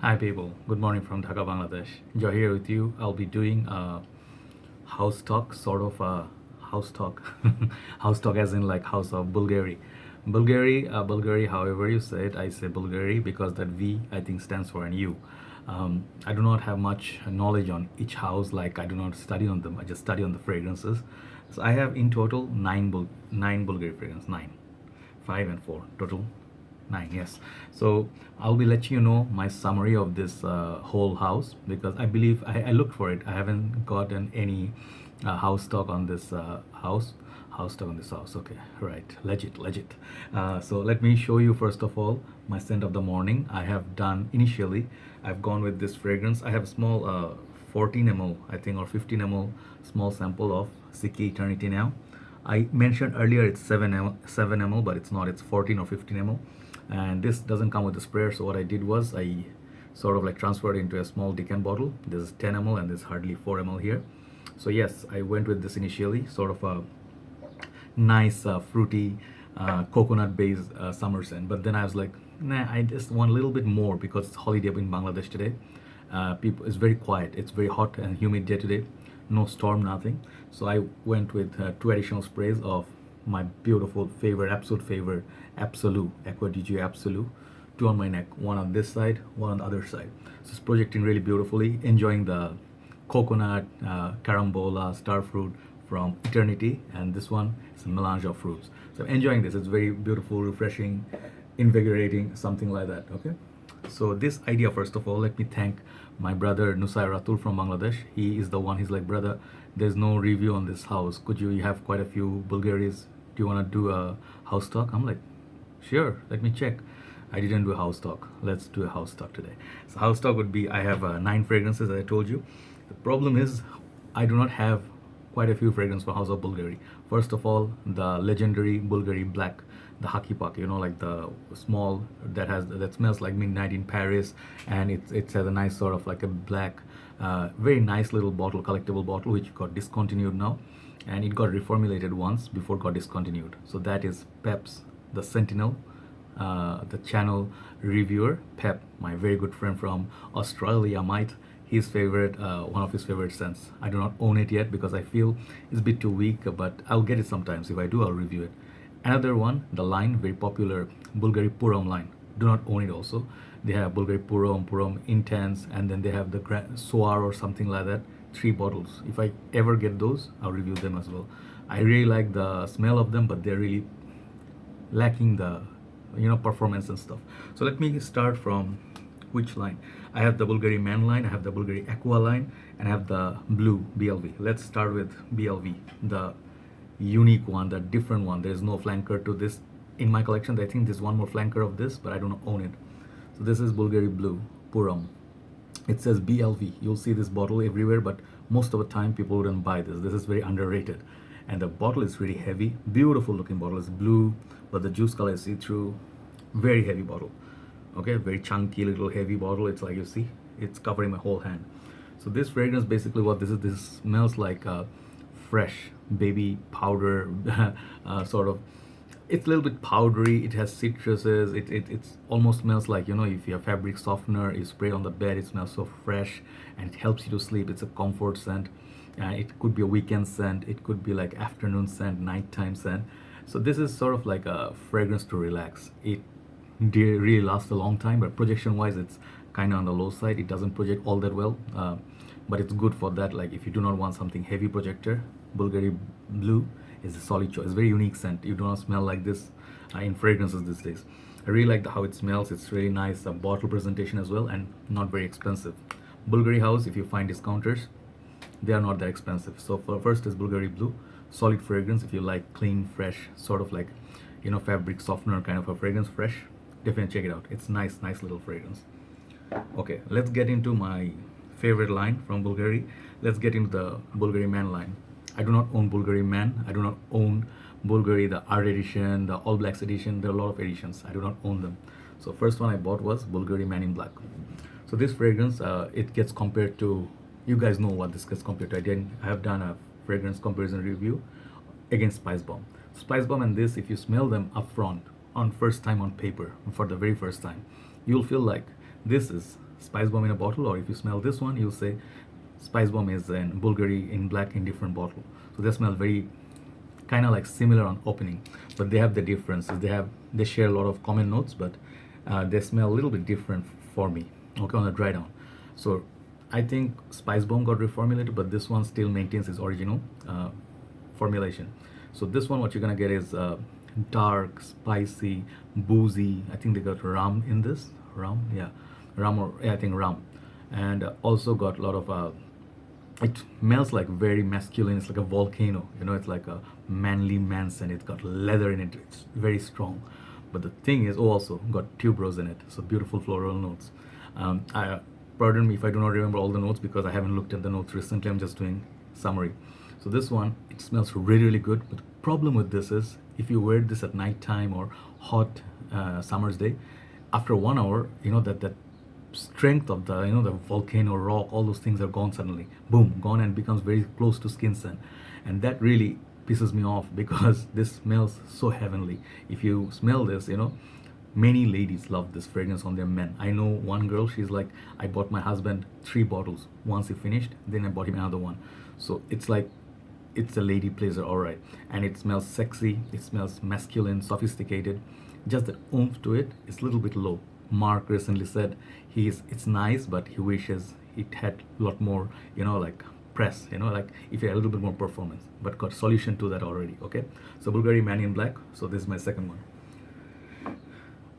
Hi people, good morning from Dhaka, Bangladesh. Joy here with you. I'll be doing a house talk, sort of a house talk. House talk as in like house of Bulgari. Bulgari, however you say it, I say Bulgari because that V I think stands for an U. I do not have much knowledge on each house, like I do not study on them, I just study on the fragrances. So I have in total nine Bulgari fragrances, nine. 5 and 4 total 9, yes. So I'll be letting you know my summary of this whole house, because I believe I looked for it. I haven't gotten any house talk on this house talk on this house. Okay, right, legit. So let me show you first of all my scent of the morning. I have done initially, I've gone with this fragrance. I have a small 14 ml I think, or 15 ml small sample of Siki Eternity now. I mentioned earlier it's 7 ml, but it's not. It's 14 or 15 ml, and this doesn't come with the sprayer. So what I did was I sort of like transferred into a small decant bottle. This is 10 ml, and there's hardly 4 ml here. So yes, I went with this initially, sort of a nice fruity coconut based summer scent. But then I was like, nah, I just want a little bit more because it's holiday in Bangladesh today. People, it's very quiet. It's very hot and humid day today. No storm, nothing. So I went with 2 additional sprays of my beautiful favorite, absolute favorite, Absolute Aqua Absolute. 2 on my neck, 1 on this side, 1 on the other side. So it's projecting really beautifully. Enjoying the coconut, carambola, starfruit from Eternity, and this one is a melange of fruits. So enjoying this. It's very beautiful, refreshing, invigorating, something like that. Okay. So this idea, first of all, let me thank my brother Nusay Ratul from Bangladesh. He is the one. He's like, brother, there's no review on this house. Could you have quite a few Bulgaris? Do you want to do a house talk? I'm like, sure, let me check. I didn't do a house talk. Let's do a house talk today. So house talk would be, I have 9 fragrances, as I told you. The problem is I do not have quite a few fragrances for House of Bulgari. First of all, the legendary Bvlgari Black, the Haki Pak, like the small that smells like midnight in Paris, and it has a nice sort of like a black, very nice little bottle, collectible bottle, which got discontinued now, and it got reformulated once before it got discontinued. So that is Pep's the Sentinel, the channel reviewer Pep, my very good friend from Australia, might his favorite, one of his favorite scents. I do not own it yet because I feel it's a bit too weak, but I'll get it sometimes. If I do, I'll review it. Another one, the line, very popular Bvlgari Purom line. Do not own it also. They have Bvlgari Purom Intense, and then they have the Soar or something like that. 3 bottles. If I ever get those, I'll review them as well. I really like the smell of them, but they're really lacking the performance and stuff. So let me start from which line. I have the Bvlgari Man line, I have the Bvlgari Aqva line, and I have the Blue BLV. Let's start with BLV, the unique one, the different one. There's no flanker to this in my collection. I think there's one more flanker of this, but I don't own it. So this is Bvlgari Blue Purom. It says BLV. You'll see this bottle everywhere, but most of the time people wouldn't buy this. This is very underrated, and the bottle is really heavy. Beautiful looking bottle. It's blue, but the juice color is see-through. Very heavy bottle. Okay, very chunky little heavy bottle. It's like, you see, it's covering my whole hand. So this fragrance, basically what this smells like fresh baby powder, sort of. It's a little bit powdery. It has citruses. It's almost smells like, if you have fabric softener, you spray on the bed, it smells so fresh, and it helps you to sleep. It's a comfort scent. It could be a weekend scent. It could be like afternoon scent, nighttime scent. So this is sort of like a fragrance to relax. It really lasts a long time, but projection wise it's kind of on the low side. It doesn't project all that well, but it's good for that. Like if you do not want something heavy projector, Bvlgari Blue is a solid choice. Very unique scent. You do not smell like this in fragrances these days. I really like how it smells. It's really nice bottle presentation as well, and not very expensive. Bvlgari house, if you find discounters, they are not that expensive. So first is Bvlgari Blue, solid fragrance. If you like clean, fresh, sort of like fabric softener kind of a fragrance, fresh, definitely check it out. It's nice little fragrance. Okay, let's get into my favorite line from Bvlgari. Let's get into the Bvlgari Man line. I do not own Bvlgari Man. I do not own Bvlgari, the art edition, the all blacks edition. There are a lot of editions. I do not own them. So first one I bought was Bvlgari Man in Black. So this fragrance, it gets compared to, you guys know what this gets compared to. I have done a fragrance comparison review against Spice Bomb. Spice Bomb and this, if you smell them up front, on first time on paper, for the very first time, you'll feel like this is Spice Bomb in a bottle, or if you smell this one, you'll say Spice Bomb is in Bulgari in black in different bottle. So they smell very kind of like similar on opening, but they have the differences. They share a lot of common notes, but they smell a little bit different for me. Okay, on the dry down. So I think Spice Bomb got reformulated, but this one still maintains its original formulation. So this one, what you're gonna get is dark, spicy, boozy. I think they got rum in this. Rum, yeah, rum, or yeah, I think rum, and also got a lot of. It smells like very masculine. It's like a volcano. You know, it's like a manly man's, and it's got leather in it. It's very strong. But the thing is, also got tuberose in it. So beautiful floral notes. Pardon me if I do not remember all the notes because I haven't looked at the notes recently. I'm just doing summary. So this one, it smells really, really good. But the problem with this is, if you wear this at night time or hot summer's day, after 1 hour, you know that strength of the the volcano rock, all those things are gone suddenly. Boom, gone, and becomes very close to skin scent, and that really pisses me off because this smells so heavenly. If you smell this, many ladies love this fragrance on their men. I know one girl, she's like, I bought my husband 3 bottles. Once he finished, then I bought him another one. So it's like, it's a lady pleaser, all right. And it smells sexy, it smells masculine, sophisticated. Just the oomph to it is a little bit low. Mark recently said it's nice, but he wishes it had a lot more, like press, like if it had a little bit more performance, but got solution to that already. Okay, so Bvlgari Man in black. So this is my second one.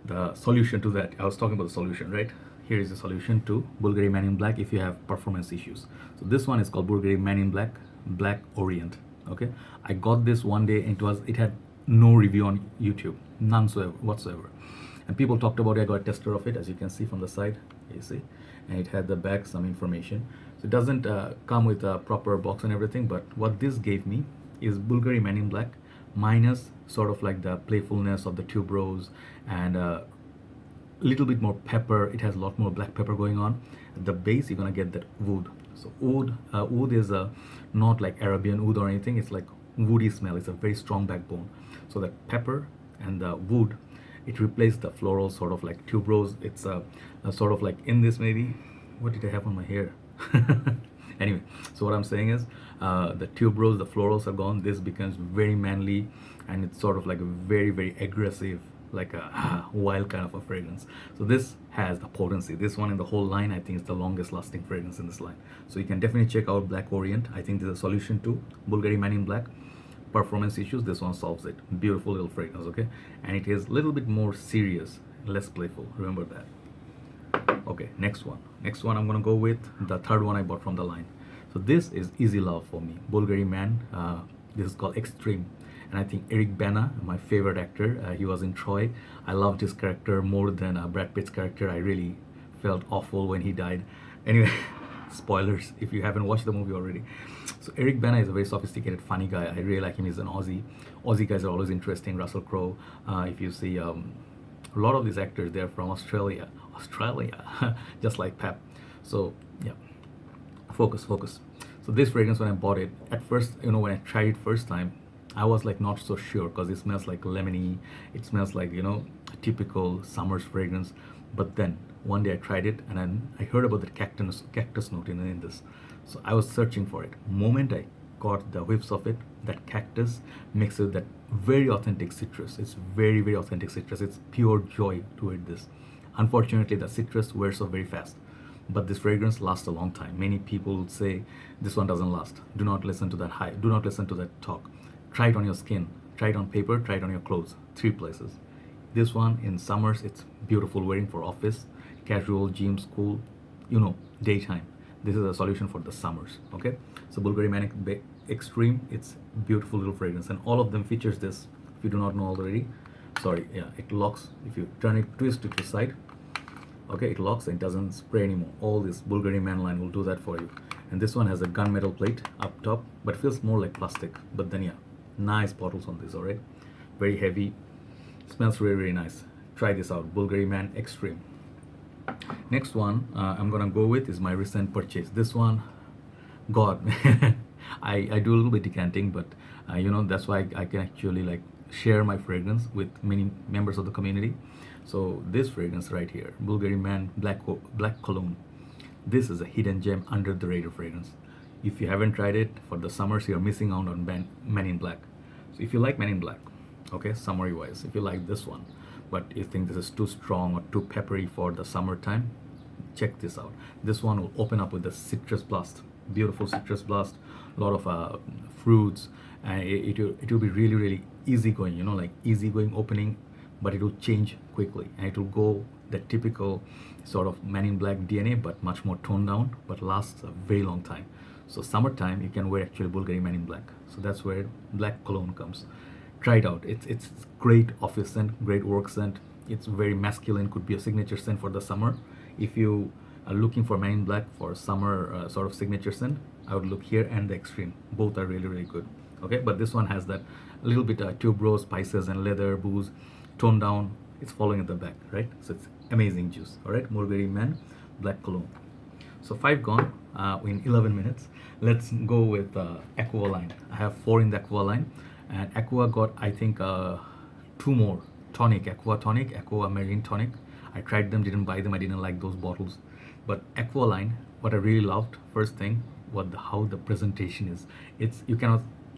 The solution to that, I was talking about the solution, right? Here is the solution to Bvlgari Man in black if you have performance issues. So this one is called Bvlgari Man in black Orient. Okay, I got this one day, and it had no review on YouTube, none whatsoever. And people talked about it. I got a tester of it, as you can see from the side, you see, and it had the back some information. So it doesn't come with a proper box and everything, but what this gave me is Bvlgari Man in black minus sort of like the playfulness of the tuberose and a little bit more pepper. It has a lot more black pepper going on. At the base, you're gonna get that wood. So wood is not like Arabian wood or anything. It's like woody smell. It's a very strong backbone. So that pepper and the wood, it replaced the floral sort of like tuberose. It's a sort of like in this maybe. What did I have on my hair? Anyway, so what I'm saying is the tuberose, the florals are gone. This becomes very manly, and it's sort of like a very, very aggressive, like a wild kind of a fragrance. So this has the potency. This one in the whole line, I think, is the longest lasting fragrance in this line. So you can definitely check out Black Orient. I think there's a solution to Bvlgari Man in black performance issues. This one solves it. Beautiful little fragrance. Okay, and it is a little bit more serious, less playful, remember that. Okay, next one I'm gonna go with the third one I bought from the line. So this is easy love for me, Bvlgari Man. This is called Extreme, and I think Eric Bana, my favorite actor, he was in Troy. I loved his character more than Brad Pitt's character. I really felt awful when he died. Anyway, spoilers if you haven't watched the movie already. So Eric Bana is a very sophisticated, funny guy. I really like him. He's an Aussie guys are always interesting. Russell Crowe, if you see a lot of these actors, they're from Australia just like Pep. So yeah, focus. So this fragrance, when I bought it at first, when I tried it first time, I was like not so sure because it smells like lemony. It smells like a typical summer's fragrance. But then one day I tried it, and then I heard about the cactus note in this. So I was searching for it. Moment I got the whiffs of it, that cactus mixed with that very authentic citrus. It's very, very authentic citrus. It's pure joy to it. This, unfortunately, the citrus wears off very fast, but this fragrance lasts a long time. Many people would say this one doesn't last. Do not listen to that hype. Do not listen to that talk. Try it on your skin, try it on paper, try it on your clothes. 3 places. This one in summers, it's beautiful wearing for office, casual, gym, school, daytime. This is a solution for the summers. Okay, so Bvlgari Man Extreme, it's beautiful little fragrance, and all of them features this. If you do not know already, sorry, yeah, it locks. If you turn it, twist it to the side, okay, it locks and it doesn't spray anymore. All this Bvlgari Man line will do that for you. And this one has a gunmetal plate up top, but feels more like plastic. But then yeah, nice bottles on this. All right, very heavy, smells really, really nice. Try this out, Bvlgari Man Extreme. Next one I'm gonna go with is my recent purchase. This one, God, I do a little bit decanting, but that's why I can actually like share my fragrance with many members of the community. So this fragrance right here, Bvlgari Man Black Cologne. This is a hidden gem, under the radar fragrance. If you haven't tried it for the summers, you're missing out on Men in Black. So if you like Men in Black, okay, summary wise, if you like this one, but you think this is too strong or too peppery for the summertime, check this out. This one will open up with the citrus blast, beautiful citrus blast, a lot of fruits, and it will be really easygoing, like easygoing opening, but it will change quickly, and it will go the typical sort of Man in Black DNA, but much more toned down, but lasts a very long time. So summertime you can wear actually Bvlgari Man in Black. So that's where Black Cologne comes. Try it out. It's great office scent, great work scent. It's very masculine, could be a signature scent for the summer. If you are looking for Man in Black for summer sort of signature scent, I would look here and the Extreme. Both are really good. Okay, but this one has that a little bit tuberose, spices and leather, booze, toned down. It's following at the back, right? So it's amazing juice. All right, Bvlgari Man Black Cologne. So 5 gone in 11 minutes. Let's go with Aqua line. I have 4 in the Aqua line, and Aqua got, I think, 2 more tonic, Aqua tonic, Aquamarine tonic. I tried them, didn't buy them. I didn't like those bottles. But Aqua line, what I really loved, first thing, how the presentation is.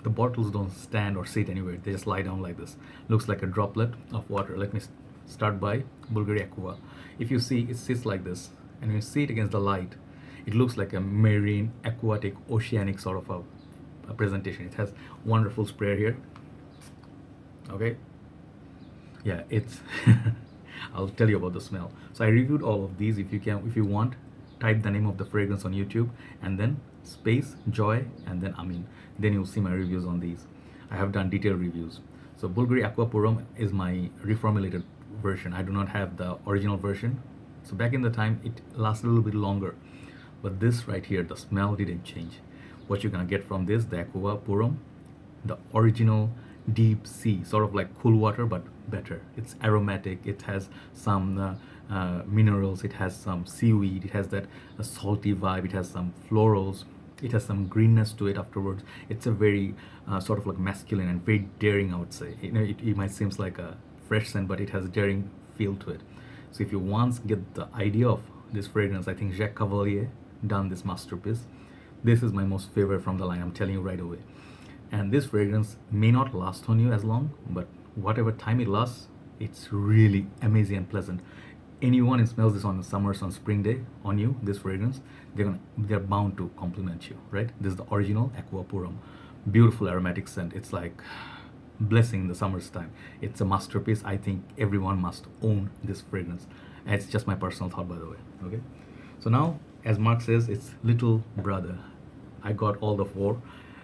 The bottles don't stand or sit anywhere. They just lie down like this. Looks like a droplet of water. Let me start by Bvlgari Aqva. If you see, it sits like this, and when you see it against the light, it looks like a marine, aquatic, oceanic sort of a presentation. It has wonderful sprayer here. Okay, yeah, it's I'll tell you about the smell. So I reviewed all of these. If you want, type the name of the fragrance on YouTube and then space joy and then Amin. Then you'll see my reviews on these. I have done detailed reviews. So Bvlgari Aqva Pour is my reformulated version. I do not have the original version. So back in the time, it lasts a little bit longer. But this right here, the smell didn't change. What you're gonna get from this, the Aqva Pour, the original deep sea, sort of like cool water, but better. It's aromatic. It has some minerals. It has some seaweed. It has that salty vibe. It has some florals. It has some greenness to it afterwards. It's a very sort of like masculine and very daring, I would say. It might seem like a fresh scent, but it has a daring feel to it. So if you once get the idea of this fragrance, I think Jacques Cavalier done this masterpiece. This is my most favorite from the line, I'm telling you right away. And this fragrance may not last on you as long, but whatever time it lasts, it's really amazing and pleasant. Anyone who smells this on a summer, on spring day on you, this fragrance, they're bound to compliment you, right? This is the original Aqva Pour. Beautiful aromatic scent. It's like blessing in the summer's time. It's a masterpiece. I think everyone must own this fragrance. And it's just my personal thought, by the way. Okay, so now, as Mark says, it's little brother. I got all the 4.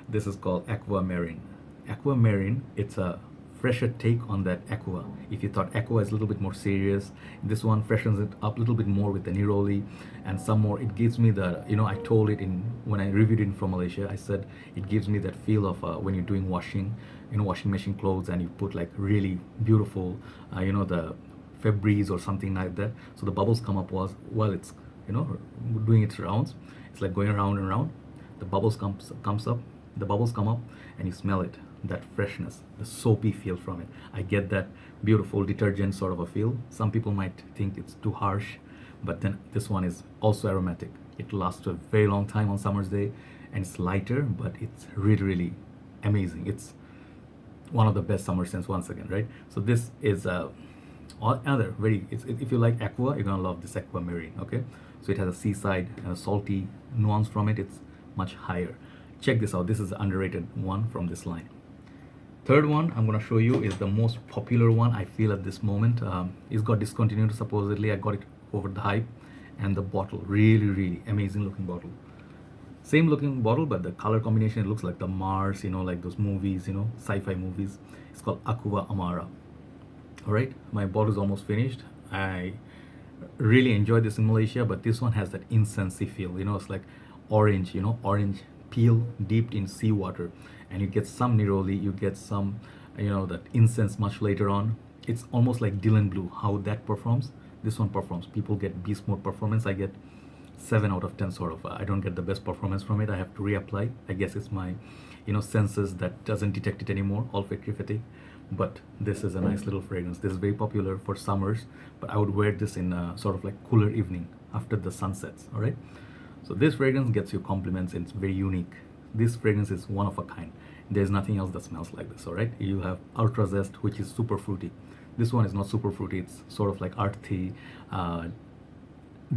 This is called Aquamarine. Aquamarine, it's a fresher take on that Aqua. If you thought Aqua is a little bit more serious, this one freshens it up a little bit more with the neroli and some more. It gives me the, I told it when I reviewed it from Malaysia, I said it gives me that feel of when you're doing washing, washing machine clothes, and you put like really beautiful, the Febreze or something like that. So the bubbles come up while it's, doing its rounds. It's like going around and around. The bubbles comes up. The bubbles come up, and you smell it. That freshness, the soapy feel from it. I get that beautiful detergent sort of a feel. Some people might think it's too harsh, but then this one is also aromatic. It lasts a very long time on summer's day, and it's lighter, but it's really amazing. It's one of the best summer scents once again, right? So this is another if you like Aqua, you're gonna love this Aquamarine. Okay, so it has a seaside and a salty nuance from it. It's much higher. Check this out. This is the underrated one from this line. Third one I'm going to show you is the most popular one I feel at this moment. It's got discontinued supposedly. I got it over the hype, and the bottle, really amazing looking bottle. Same looking bottle, but the color combination, it looks like the Mars, like those movies, sci-fi movies. It's called Aqua Amara. All right, my bottle is almost finished. I really enjoyed this in Malaysia, but this one has that incensey feel. It's like orange, orange peel dipped in seawater, and you get some neroli, you get some that incense much later on. It's almost like Dylan Blue, how that performs. This one performs. People get beast mode performance. I get 7 out of 10 sort of. I don't get the best performance from it. I have to reapply. I guess it's my senses that doesn't detect it anymore, olfactory fatigue. but this is a nice little fragrance. This is very popular for summers, but I would wear this in a sort of like cooler evening after the sun sets. All right, so this fragrance gets you compliments and it's very unique. This fragrance is one of a kind. There's nothing else that smells like this. All right, you have Ultra Zest, which is super fruity. This one is not super fruity, it's sort of like earthy,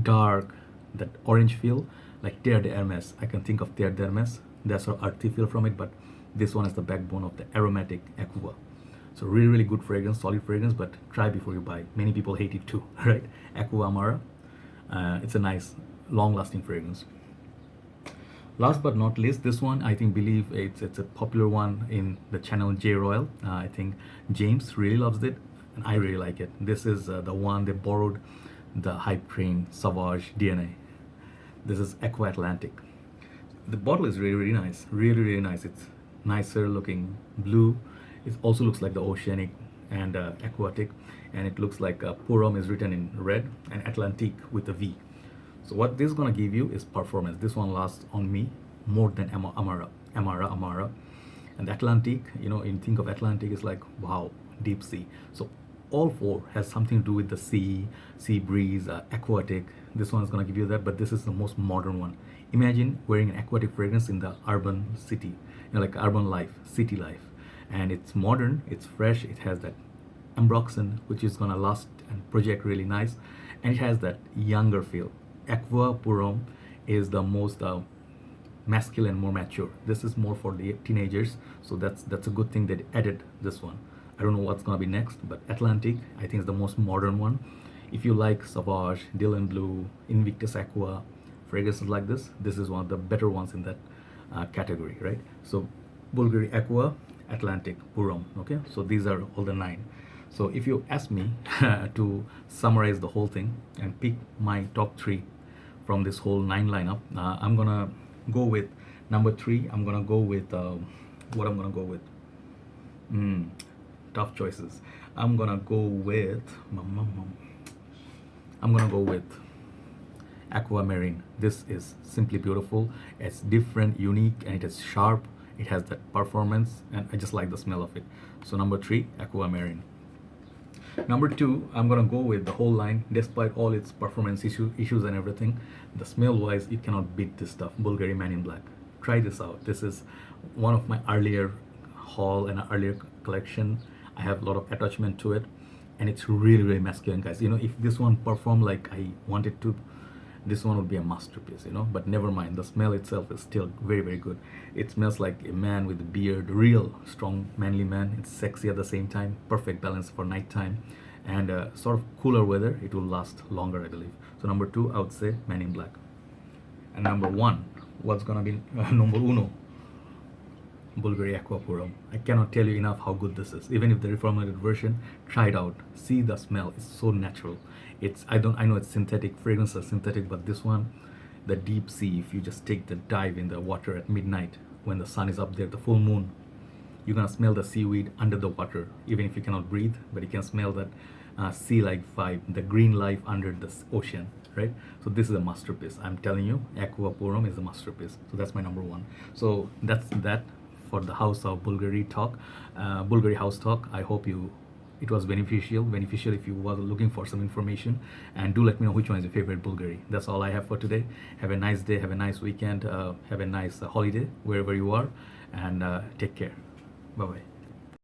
dark, that orange feel, like Terre d'Hermes. I can think of Terre d'Hermes, that's sort of earthy feel from it, but this one is the backbone of the aromatic Aqua. So really, really good fragrance, solid fragrance, but try before you buy. Many people hate it too, right? Aqua Amara, it's a nice, long-lasting fragrance. Last but not least, this one I believe it's a popular one in the channel J Royal. I think James really loves it, and I really like it. This is the one they borrowed the Hype Train Sauvage DNA. This is Aqua Atlantic. The bottle is really, really nice, really, really nice. It's nicer looking blue. It also looks like the oceanic and aquatic, and it looks like Pour is written in red and Atlantiqve with a V. So what this is gonna give you is performance. This one lasts on me more than Amara. And Atlantiqve, you know, you think of Atlantic, is like, wow, deep sea. So all four has something to do with the sea breeze, aquatic. This one is gonna give you that, but this is the most modern one. Imagine wearing an aquatic fragrance in the urban city, you know, like urban life, city life. And it's modern, it's fresh, it has that ambroxan, which is gonna last and project really nice, and it has that younger feel. Aqua Pour is the most masculine, more mature. This is more for the teenagers, so that's a good thing they added this one. I don't know what's gonna be next, but Atlantic I think is the most modern one. If you like Sauvage, Dylan Blue, Invictus Aqua fragrances like this is one of the better ones in that category, right? So Bvlgari Aqva, Atlantic, Pour. Okay, so these are all the 9. So if you ask me to summarize the whole thing and pick my top 3 from this whole 9 lineup, I'm gonna go with number 3. I'm gonna go with what I'm gonna go with. Tough choices. I'm gonna go with Aquamarine. This is simply beautiful. It's different, unique, and it is sharp. It has that performance, and I just like the smell of it. So number 3, Aquamarine. Number 2, I'm gonna go with the whole line. Despite all its performance issues and everything, the smell wise, you cannot beat this stuff. Bvlgari Man in Black. Try this out. This is one of my earlier haul and earlier collection. I have a lot of attachment to it, and it's really, really masculine, guys. You know, if this one performed like I wanted to, this one would be a masterpiece, you know. But never mind, the smell itself is still very, very good. It smells like a man with a beard, real strong manly man. It's sexy at the same time, perfect balance for nighttime, and sort of cooler weather. It will last longer, I believe. So number 2, I would say Man in Black. And number 1, what's gonna be number uno? Bvlgari Aqva Pour. I cannot tell you enough how good this is. Even if the reformulated version, try it out. See the smell. It's so natural. I know it's synthetic, fragrances are synthetic, but this one, the deep sea, if you just take the dive in the water at midnight when the sun is up there, the full moon, you're gonna smell the seaweed under the water, even if you cannot breathe, but you can smell that sea-like vibe, the green life under the ocean, right? So this is a masterpiece. I'm telling you, Aqua Pour is a masterpiece. So that's my number 1. So that's that for the House of Bvlgari talk, Bvlgari House talk. I hope it was beneficial if you were looking for some information, and do let me know which one is your favorite Bvlgari. That's all I have for today. Have a nice day, have a nice weekend, have a nice holiday wherever you are, and take care. Bye bye.